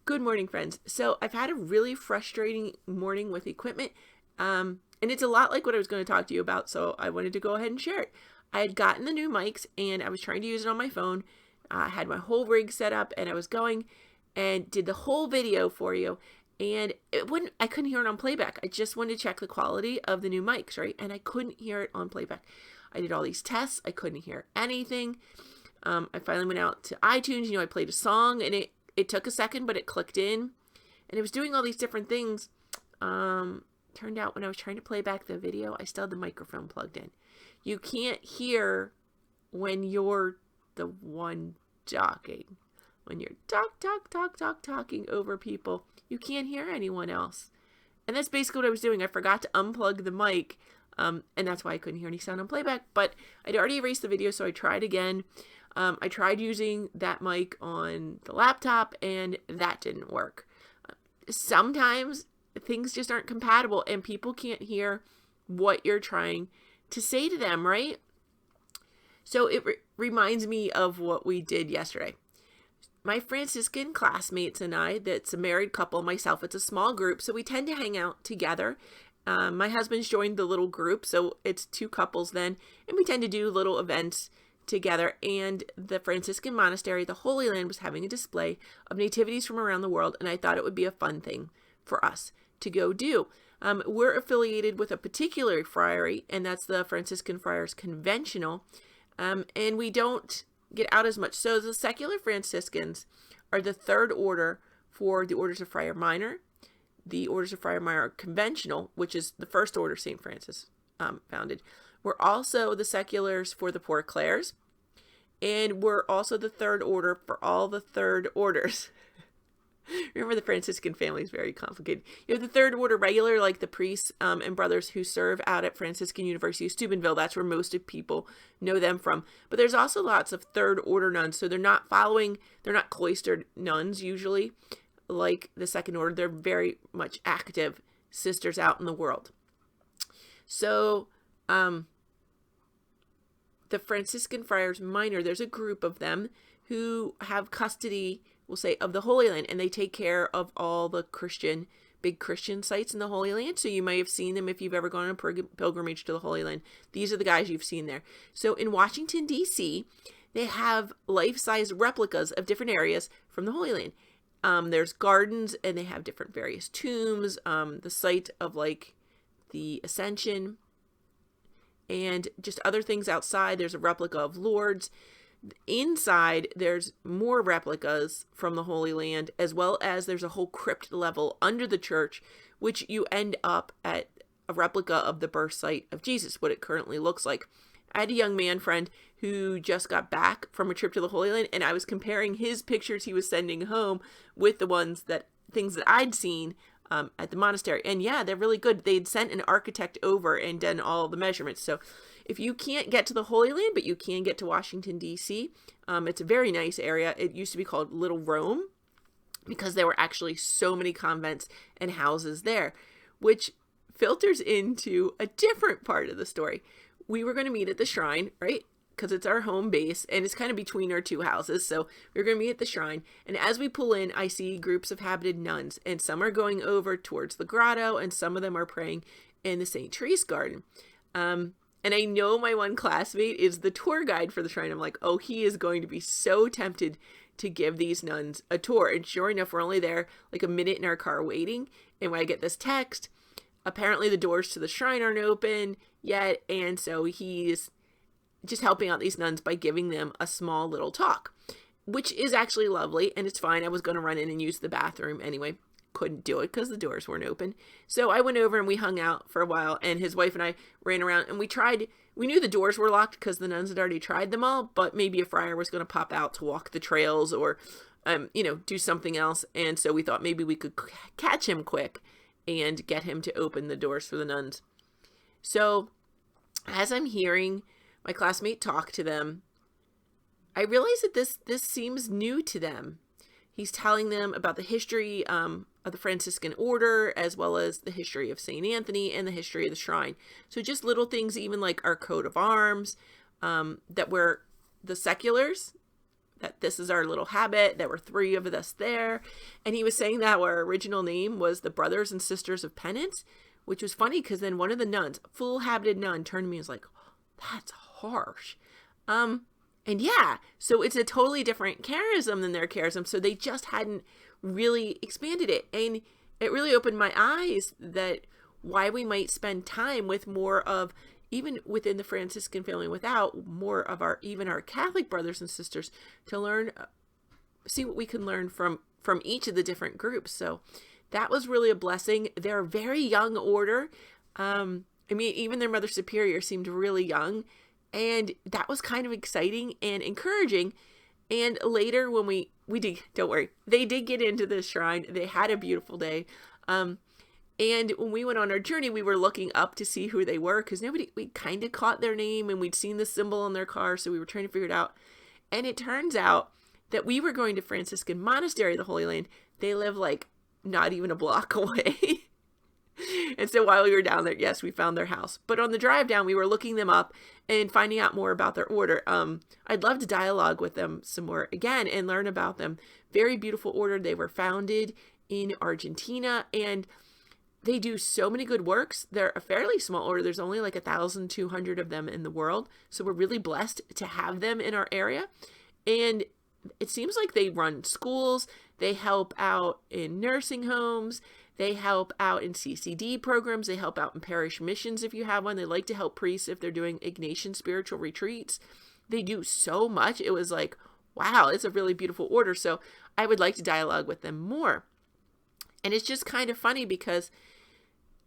Good morning, friends. So I've had a really frustrating morning with equipment, and it's a lot like what I was going to talk to you about, so I wanted to go ahead and share it. I had gotten the new mics, and I was trying to use it on my phone. I had my whole rig set up, and I was going and did the whole video for you, and I couldn't hear it on playback. I just wanted to check the quality of the new mics, right? And I couldn't hear it on playback. I did all these tests. I couldn't hear anything. I finally went out to iTunes. I played a song, and it took a second, but it clicked in, and it was doing all these different things. Turned out when I was trying to play back the video, I still had the microphone plugged in. You can't hear when you're the one talking. When you're talking over people, you can't hear anyone else. And that's basically what I was doing. I forgot to unplug the mic, and that's why I couldn't hear any sound on playback. But I'd already erased the video, so I tried again. I tried using that mic on the laptop, and that didn't work. Sometimes things just aren't compatible, and people can't hear what you're trying to say to them, right? So it reminds me of what we did yesterday. My Franciscan classmates and I, that's a married couple, myself, it's a small group, so we tend to hang out together. My husband's joined the little group, so it's two couples then, and we tend to do little events together. And the Franciscan monastery, the Holy Land, was having a display of nativities from around the world, and I thought it would be a fun thing for us to go do. We're affiliated with a particular friary, and that's the Franciscan Friars Conventional, and we don't get out as much. So the secular Franciscans are the third order for the Orders of Friar Minor. The Orders of Friar Minor are conventional, which is the first order St. Francis founded. We're also the seculars for the Poor Clares, and we're also the third order for all the third orders. Remember, the Franciscan family is very complicated. You have the third order regular, like the priests and brothers who serve out at Franciscan University of Steubenville. That's where most of people know them from. But there's also lots of third order nuns. So they're not cloistered nuns usually, like the second order. They're very much active sisters out in the world. So the Franciscan Friars Minor, there's a group of them who have custody, we'll say, of the Holy Land, and they take care of all the big Christian sites in the Holy Land. So you may have seen them if you've ever gone on a pilgrimage to the Holy Land. These are the guys you've seen there. So in Washington, D.C., they have life-size replicas of different areas from the Holy Land. There's gardens, and they have different various tombs, the site of like the Ascension, and just other things outside. There's a replica of Lourdes. Inside, there's more replicas from the Holy Land, as well as there's a whole crypt level under the church, which you end up at a replica of the birth site of Jesus, what it currently looks like. I had a young man friend who just got back from a trip to the Holy Land, and I was comparing his pictures he was sending home with the things that I'd seen at the monastery. And yeah, they're really good. They'd sent an architect over and done all the measurements. So if you can't get to the Holy Land, but you can get to Washington, D.C., it's a very nice area. It used to be called Little Rome because there were actually so many convents and houses there, which filters into a different part of the story. We were going to meet at the shrine, right? Because it's our home base, and it's kind of between our two houses. So we're going to meet at the shrine. And as we pull in, I see groups of habited nuns, and some are going over towards the grotto, and some of them are praying in the St. Therese garden. And I know my one classmate is the tour guide for the shrine. I'm like, oh, he is going to be so tempted to give these nuns a tour. And sure enough, we're only there like a minute in our car waiting. And when I get this text, apparently the doors to the shrine aren't open yet. And so he's just helping out these nuns by giving them a small little talk, which is actually lovely. And it's fine. I was going to run in and use the bathroom anyway. Couldn't do it because the doors weren't open. So I went over and we hung out for a while, and his wife and I ran around, and we knew the doors were locked because the nuns had already tried them all, but maybe a friar was going to pop out to walk the trails or, do something else. And so we thought maybe we could catch him quick and get him to open the doors for the nuns. So as I'm hearing my classmate talk to them, I realize that this seems new to them. He's telling them about the history of the Franciscan order, as well as the history of St. Anthony and the history of the shrine. So just little things, even like our coat of arms, that we're the seculars that this is our little habit. There were 3 of us there. And he was saying that our original name was the Brothers and Sisters of Penance, which was funny because then one of the nuns, full-habited nun, turned to me and was like, that's harsh. And yeah, so it's a totally different charism than their charism. So they just hadn't really expanded it. And it really opened my eyes that why we might spend time with more of, even within the Franciscan family, without more of even our Catholic brothers and sisters, to learn, see what we can learn from each of the different groups. So that was really a blessing. They're a very young order. I mean, even their Mother Superior seemed really young, and that was kind of exciting and encouraging. And later when we did, don't worry, they did get into the shrine. They had a beautiful day. And when we went on our journey, we were looking up to see who they were, because we kind of caught their name and we'd seen the symbol on their car. So we were trying to figure it out. And it turns out that we were going to Franciscan Monastery of the Holy Land. They live like not even a block away. And so while we were down there, yes, we found their house. But on the drive down, we were looking them up and finding out more about their order. I'd love to dialogue with them some more again and learn about them. Very beautiful order. They were founded in Argentina, and they do so many good works. They're a fairly small order. There's only like 1,200 of them in the world. So we're really blessed to have them in our area. And it seems like they run schools. They help out in nursing homes. They help out in CCD programs. They help out in parish missions if you have one. They like to help priests if they're doing Ignatian spiritual retreats. They do so much. It was like, wow, it's a really beautiful order. So I would like to dialogue with them more. And it's just kind of funny because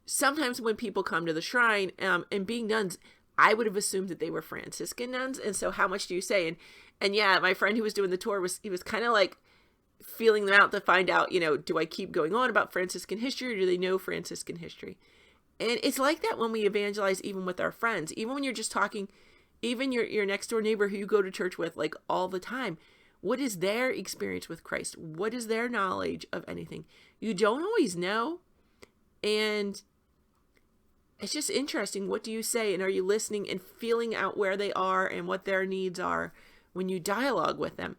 sometimes when people come to the shrine, and being nuns, I would have assumed that they were Franciscan nuns. And so how much do you say? And yeah, my friend who was doing the tour he was kind of like feeling them out to find out, do I keep going on about Franciscan history, or do they know Franciscan history? And it's like that when we evangelize, even with our friends, even when you're just talking, even your next door neighbor who you go to church with like all the time. What is their experience with Christ? What is their knowledge of anything? You don't always know. And it's just interesting. What do you say? And are you listening and feeling out where they are and what their needs are when you dialogue with them?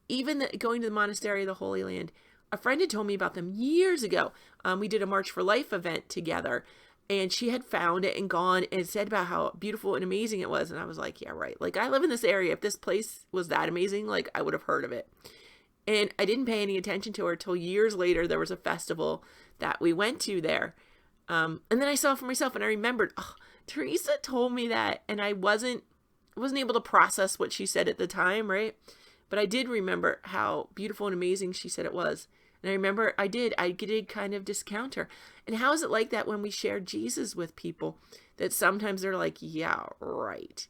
Even going to the Monastery of the Holy Land, a friend had told me about them years ago. We did a March for Life event together, and she had found it and gone and said about how beautiful and amazing it was. And I was like, yeah, right. Like, I live in this area. If this place was that amazing, like, I would have heard of it. And I didn't pay any attention to her till years later. There was a festival that we went to there. And then I saw it for myself, and I remembered, Teresa told me that, and I wasn't able to process what she said at the time, right? But I did remember how beautiful and amazing she said it was. And I remember I did kind of discount her. And how is it like that when we share Jesus with people, that sometimes they're like, yeah, right.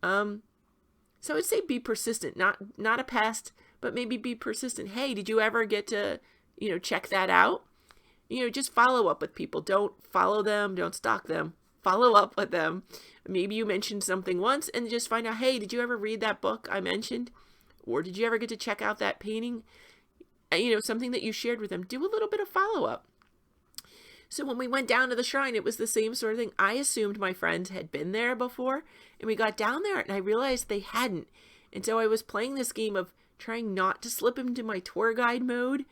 So I'd say be persistent, not a pest, but maybe be persistent. Hey, did you ever get to, check that out? Just follow up with people. Don't follow them. Don't stalk them. Follow up with them. Maybe you mentioned something once and just find out, hey, did you ever read that book I mentioned? Or did you ever get to check out that painting? Something that you shared with them. Do a little bit of follow-up. So when we went down to the shrine, it was the same sort of thing. I assumed my friends had been there before, and we got down there, and I realized they hadn't. And so I was playing this game of trying not to slip into my tour guide mode,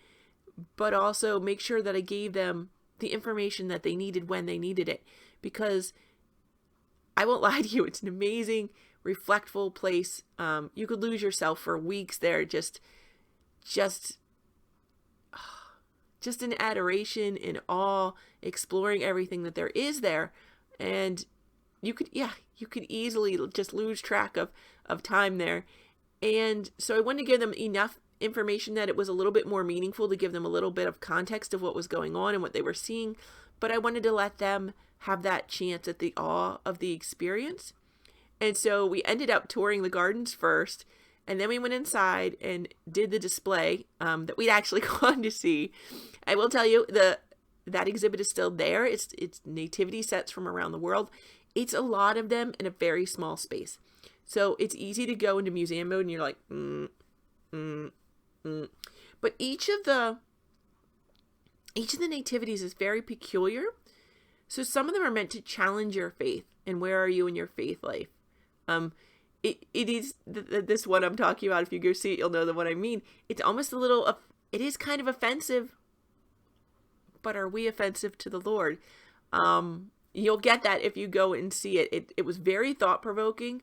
but also make sure that I gave them the information that they needed when they needed it. Because I won't lie to you, it's an amazing, reflectful place. You could lose yourself for weeks there, just in adoration, in awe, exploring everything that there is there. And you could easily just lose track of time there. And so I wanted to give them enough information that it was a little bit more meaningful, to give them a little bit of context of what was going on and what they were seeing. But I wanted to let them have that chance at the awe of the experience. And so we ended up touring the gardens first, and then we went inside and did the display that we'd actually gone to see. I will tell you, that exhibit is still there. It's nativity sets from around the world. It's a lot of them in a very small space. So it's easy to go into museum mode and you're like, But each of the nativities is very peculiar. So some of them are meant to challenge your faith and where are you in your faith life. it is this one I'm talking about. If you go see it, you'll know the one I mean. It's almost a little, it is kind of offensive, but are we offensive to the Lord? You'll get that if you go and see it. It was very thought-provoking.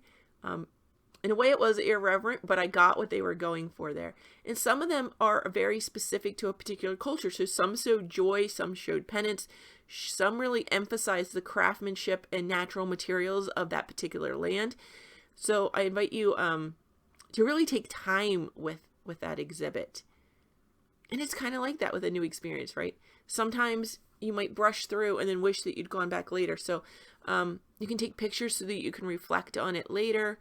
In a way, it was irreverent, but I got what they were going for there. And some of them are very specific to a particular culture. So some showed joy, some showed penance, some really emphasized the craftsmanship and natural materials of that particular land. So I invite you to really take time with that exhibit. And it's kind of like that with a new experience, right? Sometimes you might brush through and then wish that you'd gone back later. So you can take pictures so that you can reflect on it later.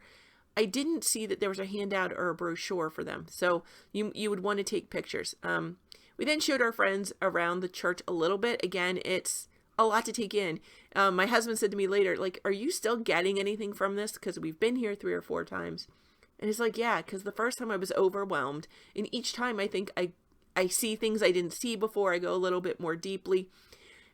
I didn't see that there was a handout or a brochure for them. So you would want to take pictures. We then showed our friends around the church a little bit. Again, it's a lot to take in. My husband said to me later, like, are you still getting anything from this? Because we've been here 3 or 4 times. And it's like, yeah, because the first time I was overwhelmed. And each time I think I see things I didn't see before. I go a little bit more deeply.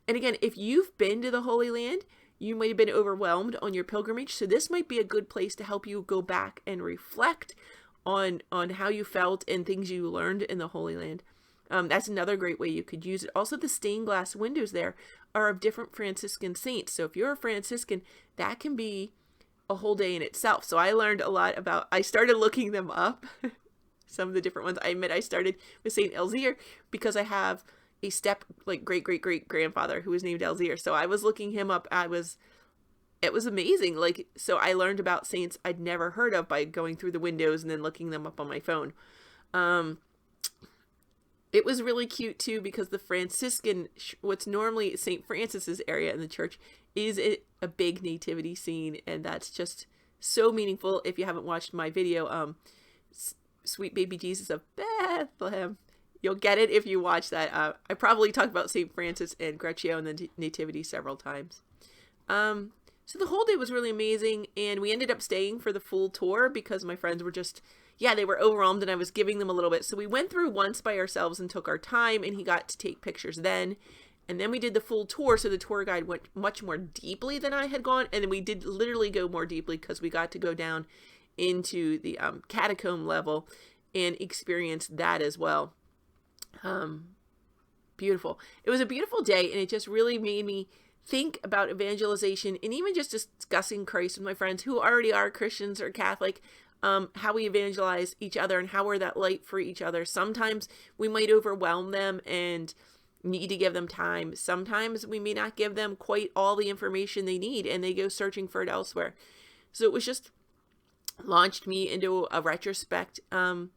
And again, if you've been to the Holy Land, you might have been overwhelmed on your pilgrimage. So this might be a good place to help you go back and reflect on how you felt and things you learned in the Holy Land. That's another great way you could use it. Also, the stained glass windows there are of different Franciscan saints. So if you're a Franciscan, that can be a whole day in itself. So I learned a lot about, I started looking them up, some of the different ones. I admit I started with Saint Elzir because I have a great grandfather who was named Elzir. So I was looking him up. It was amazing. Like, so I learned about saints I'd never heard of by going through the windows and then looking them up on my phone. It was really cute too, because the Franciscan, what's normally St. Francis's area in the church, is a big nativity scene. And that's just so meaningful. If you haven't watched my video, Sweet Baby Jesus of Bethlehem, you'll get it if you watch that. I probably talked about St. Francis and Greccio and the Nativity several times. So the whole day was really amazing, and we ended up staying for the full tour because my friends were just, they were overwhelmed, and I was giving them a little bit. So we went through once by ourselves and took our time, and he got to take pictures then. And then we did the full tour, so the tour guide went much more deeply than I had gone, and then we did literally go more deeply because we got to go down into the catacomb level and experience that as well. Beautiful. It was a beautiful day, and it just really made me think about evangelization and even just discussing Christ with my friends who already are Christians or Catholic, how we evangelize each other and how we're that light for each other. Sometimes we might overwhelm them and need to give them time. Sometimes we may not give them quite all the information they need and they go searching for it elsewhere. So it was just launched me into a retrospect. It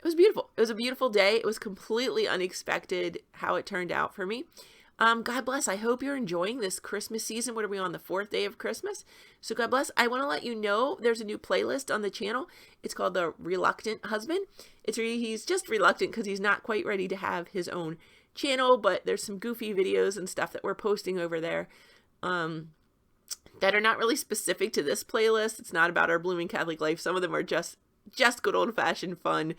was beautiful. It was a beautiful day. It was completely unexpected how it turned out for me. God bless. I hope you're enjoying this Christmas season. What are we on, the 4th day of Christmas? So God bless. I want to let you know there's a new playlist on the channel. It's called The Reluctant Husband. He's just reluctant because he's not quite ready to have his own channel, but there's some goofy videos and stuff that we're posting over there that are not really specific to this playlist. It's not about our blooming Catholic life. Some of them are just good old-fashioned fun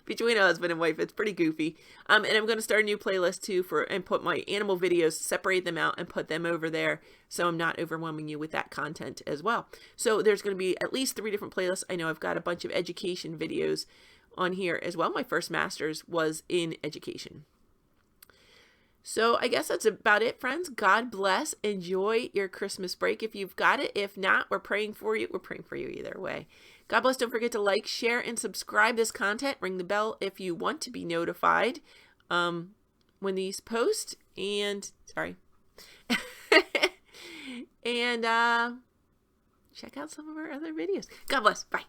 between a husband and wife. It's pretty goofy. And I'm going to start a new playlist too and put my animal videos, separate them out and put them over there so I'm not overwhelming you with that content as well. So there's going to be at least 3 different playlists. I know I've got a bunch of education videos on here as well. My first master's was in education. So I guess that's about it, friends. God bless. Enjoy your Christmas break if you've got it. If not, we're praying for you. We're praying for you either way. God bless. Don't forget to like, share, and subscribe this content. Ring the bell if you want to be notified when these post. And, sorry. And check out some of our other videos. God bless. Bye.